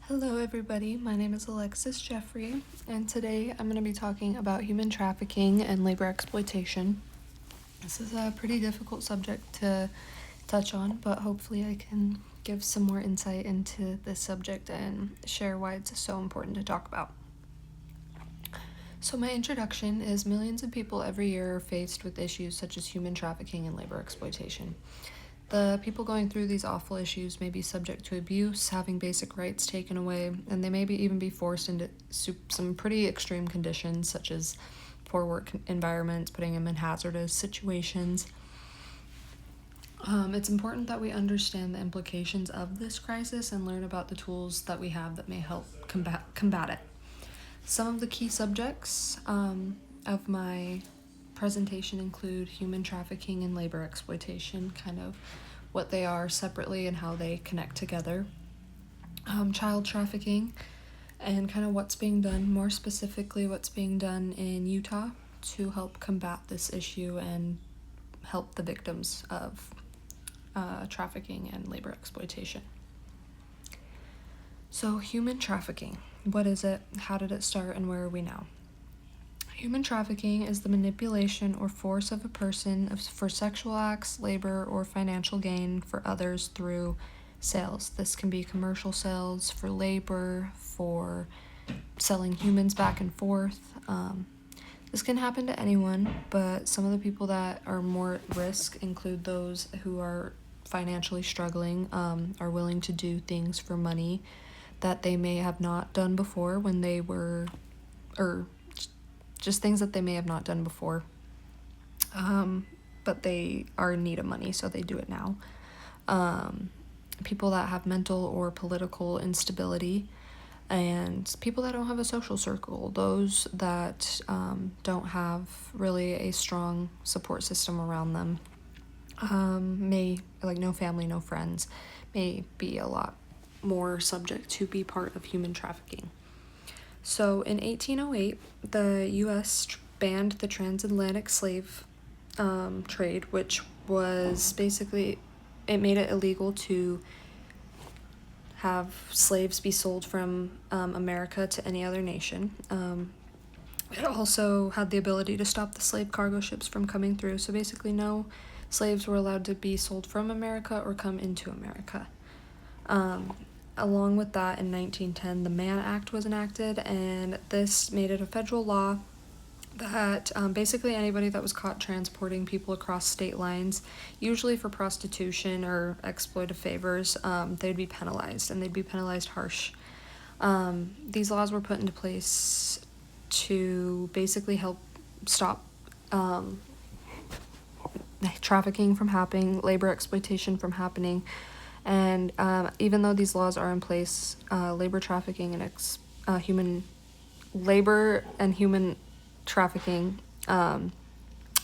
Hello, everybody. My name is Alexis Jeffrey, and today I'm going to be talking about human trafficking and labor exploitation. This is a pretty difficult subject to touch on, but hopefully, I can give some more insight into this subject and share why it's so important to talk about. So, my introduction is millions of people every year are faced with issues such as human trafficking and labor exploitation. The people going through these awful issues may be subject to abuse, having basic rights taken away, and they may even be forced into some pretty extreme conditions, such as poor work environments, putting them in hazardous situations. It's important that we understand the implications of this crisis and learn about the tools that we have that may help combat it. Some of the key subjects of my presentation include human trafficking and labor exploitation, kind of what they are separately and how they connect together. Child trafficking and kind of what's being done, more specifically what's being done in Utah to help combat this issue and help the victims of trafficking and labor exploitation. So, human trafficking. What is it? How did it start? And where are we now? Human trafficking is the manipulation or force of a person for sexual acts, labor, or financial gain for others through sales. This can be commercial sales, for labor, for selling humans back and forth. This can happen to anyone, but some of the people that are more at risk include those who are financially struggling, are willing to do things for money that they may have not done before when they were, or just things that they may have not done before, but they are in need of money, so they do it now. People that have mental or political instability, and people that don't have a social circle, those that don't have really a strong support system around them, no family, no friends, may be a lot more subject to be part of human trafficking. So in 1808, the U.S. banned the transatlantic slave trade, which was basically, it made it illegal to have slaves be sold from America to any other nation. It also had the ability to stop the slave cargo ships from coming through, so basically no slaves were allowed to be sold from America or come into America. Along with that, in 1910, the Mann Act was enacted, and this made it a federal law that basically anybody that was caught transporting people across state lines, usually for prostitution or exploitive favors, they'd be penalized, and they'd be penalized harsh. These laws were put into place to basically help stop trafficking from happening, labor exploitation from happening. And even though these laws are in place, labor trafficking and human trafficking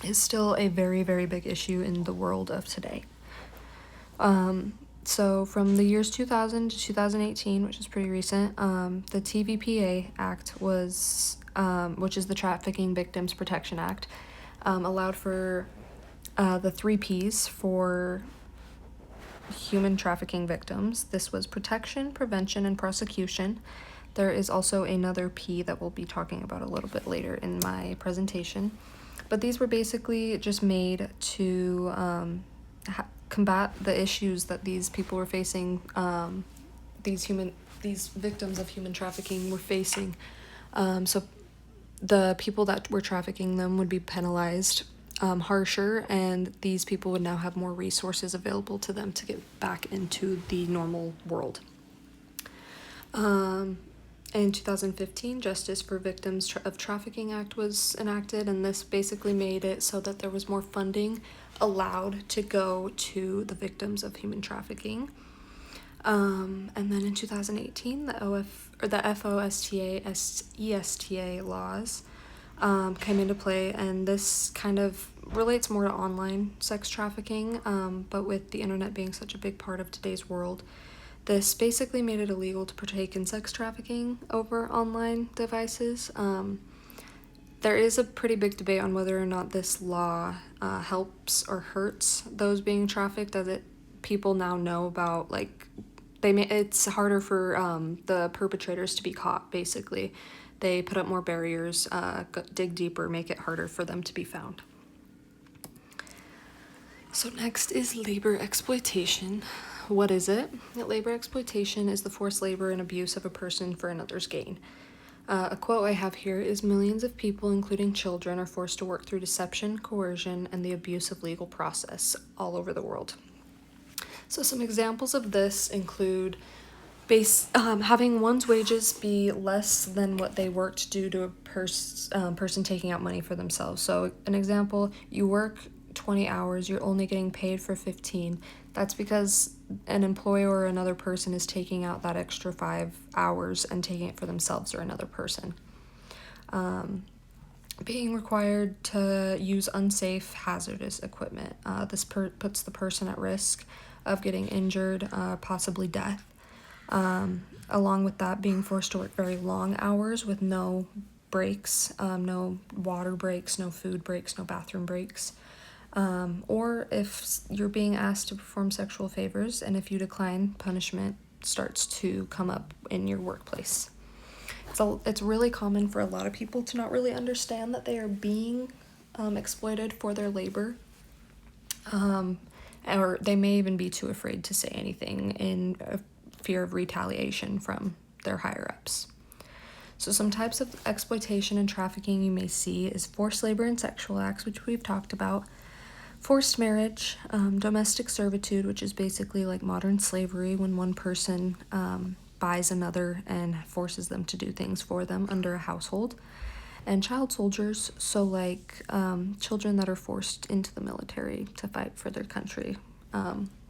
is still a very, very big issue in the world of today. So from the years 2000 to 2018, which is pretty recent, the TVPA Act was, which is the Trafficking Victims Protection Act, allowed for the 3 Ps for human trafficking victims. This was protection, prevention, and prosecution. There is also another P that we'll be talking about a little bit later in my presentation. But these were basically just made to combat the issues that these people were facing, these victims of human trafficking were facing. So the people that were trafficking them would be penalized harsher, and these people would now have more resources available to them to get back into the normal world. In 2015, Justice for Victims of Trafficking Act was enacted, and this basically made it so that there was more funding allowed to go to the victims of human trafficking. And then in 2018, the FOSTA ESTA laws came into play, and this kind of relates more to online sex trafficking, but with the internet being such a big part of today's world, this basically made it illegal to partake in sex trafficking over online devices. There is a pretty big debate on whether or not this law helps or hurts those being trafficked, as people now know about, like, it's harder for the perpetrators to be caught. Basically, they put up more barriers, dig deeper, make it harder for them to be found. So next is labor exploitation. What is it? Labor exploitation is the forced labor and abuse of a person for another's gain. A quote I have here is, "Millions of people, including children, are forced to work through deception, coercion, and the abuse of legal process all over the world." So some examples of this include having one's wages be less than what they worked due to a person taking out money for themselves. So an example, you work 20 hours, you're only getting paid for 15. That's because an employer or another person is taking out that extra 5 hours and taking it for themselves or another person. Being required to use unsafe, hazardous equipment. This puts the person at risk of getting injured, possibly death. Along with that, being forced to work very long hours with no breaks, no water breaks, no food breaks, no bathroom breaks. Or if you're being asked to perform sexual favors, and if you decline, punishment starts to come up in your workplace. So it's really common for a lot of people to not really understand that they are being exploited for their labor. Or they may even be too afraid to say anything in fear of retaliation from their higher-ups. So some types of exploitation and trafficking you may see is forced labor and sexual acts, which we've talked about, forced marriage, domestic servitude, which is basically like modern slavery when one person buys another and forces them to do things for them under a household, and child soldiers, so like children that are forced into the military to fight for their country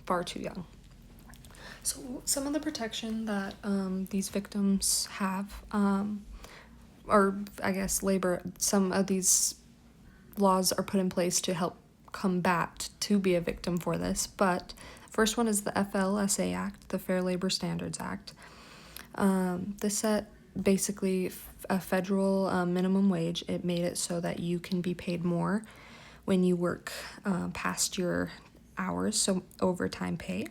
far too young. So some of the protection that these victims have, or I guess some of these laws are put in place to help combat to be a victim for this, but first one is the FLSA Act, the Fair Labor Standards Act. This set basically a federal minimum wage. It made it so that you can be paid more when you work past your hours, so overtime pay.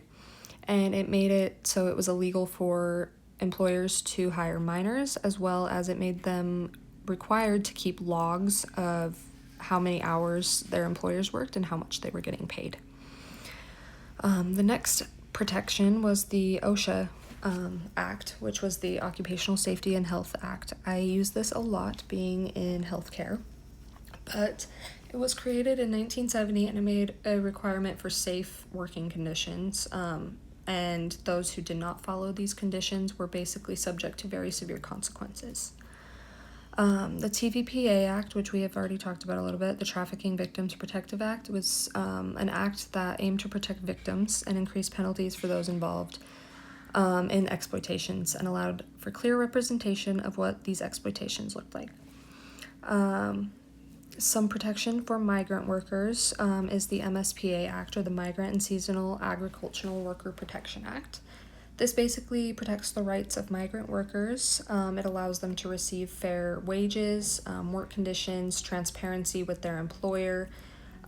And it made it so it was illegal for employers to hire minors, as well as it made them required to keep logs of how many hours their employers worked and how much they were getting paid. The next protection was the OSHA Act, which was the Occupational Safety and Health Act. I use this a lot being in healthcare, but it was created in 1970 and it made a requirement for safe working conditions, and those who did not follow these conditions were basically subject to very severe consequences. The TVPA Act, which we have already talked about a little bit, the Trafficking Victims Protective Act, was an act that aimed to protect victims and increase penalties for those involved in exploitations, and allowed for clear representation of what these exploitations looked like. Some protection for migrant workers is the MSPA Act, or the Migrant and Seasonal Agricultural Worker Protection Act. This basically protects the rights of migrant workers. It allows them to receive fair wages, work conditions, transparency with their employer,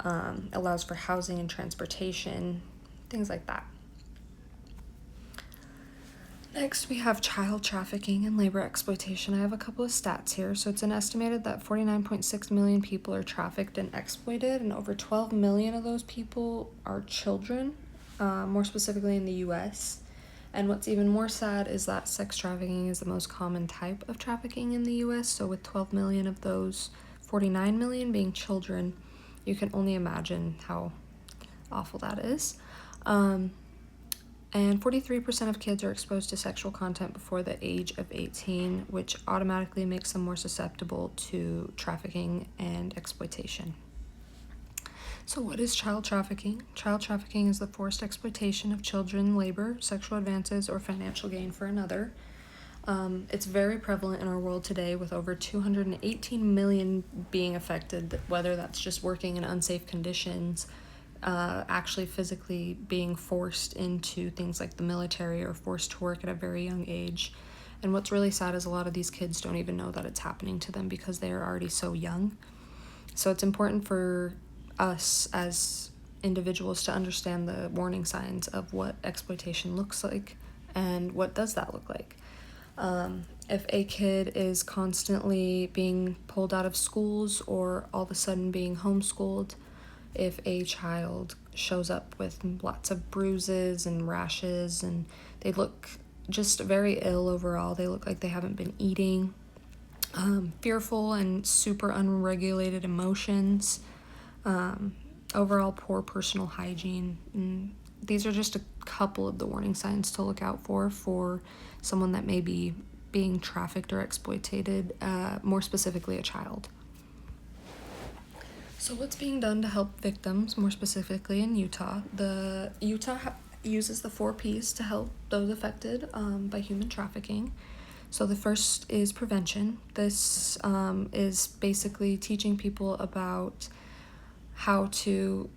allows for housing and transportation, things like that. Next, we have child trafficking and labor exploitation. I have a couple of stats here. So it's an estimated that 49.6 million people are trafficked and exploited, and over 12 million of those people are children, more specifically in the US. And what's even more sad is that sex trafficking is the most common type of trafficking in the US. So with 12 million of those, 49 million being children, you can only imagine how awful that is. And 43% of kids are exposed to sexual content before the age of 18, which automatically makes them more susceptible to trafficking and exploitation. So what is child trafficking? Child trafficking is the forced exploitation of children, labor, sexual advances, or financial gain for another. It's very prevalent in our world today, with over 218 million being affected, whether that's just working in unsafe conditions, actually physically being forced into things like the military, or forced to work at a very young age. And what's really sad is a lot of these kids don't even know that it's happening to them because they are already so young. So it's important for us as individuals to understand the warning signs of what exploitation looks like and what does that look like. If a kid is constantly being pulled out of schools or all of a sudden being homeschooled, if a child shows up with lots of bruises and rashes and they look just very ill overall, they look like they haven't been eating, fearful and super unregulated emotions, overall poor personal hygiene. And these are just a couple of the warning signs to look out for someone that may be being trafficked or exploited, more specifically a child. So what's being done to help victims, more specifically in Utah? Utah uses the 4 Ps to help those affected by human trafficking. So the first is prevention. This is basically teaching people about how to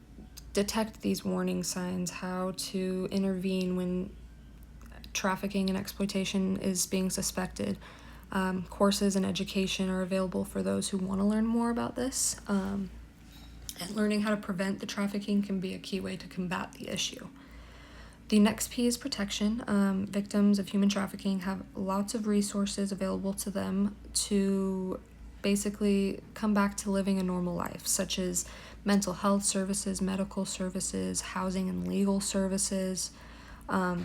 detect these warning signs, how to intervene when trafficking and exploitation is being suspected. Courses and education are available for those who want to learn more about this. And learning how to prevent the trafficking can be a key way to combat the issue. The next P is protection. Victims of human trafficking have lots of resources available to them to basically come back to living a normal life, such as mental health services, medical services, housing and legal services.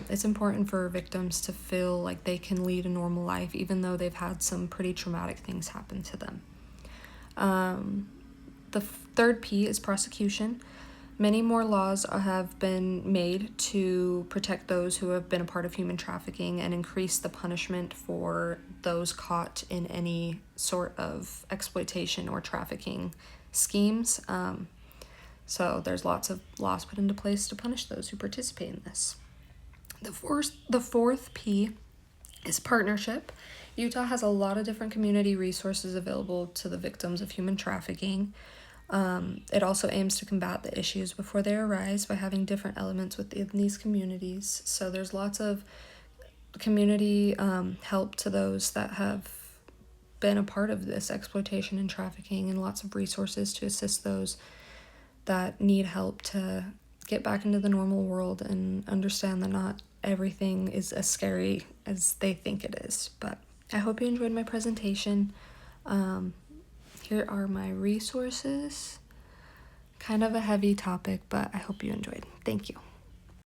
It's important for victims to feel like they can lead a normal life even though they've had some pretty traumatic things happen to them. The third P is prosecution. Many more laws have been made to protect those who have been a part of human trafficking and increase the punishment for those caught in any sort of exploitation or trafficking schemes. So there's lots of laws put into place to punish those who participate in this. The fourth P is partnership. Utah has a lot of different community resources available to the victims of human trafficking. It also aims to combat the issues before they arise by having different elements within these communities. So there's lots of community help to those that have been a part of this exploitation and trafficking, and lots of resources to assist those that need help to get back into the normal world and understand that not everything is as scary as they think it is. But I hope you enjoyed my presentation. Here are my resources. Kind of a heavy topic, but I hope you enjoyed. Thank you.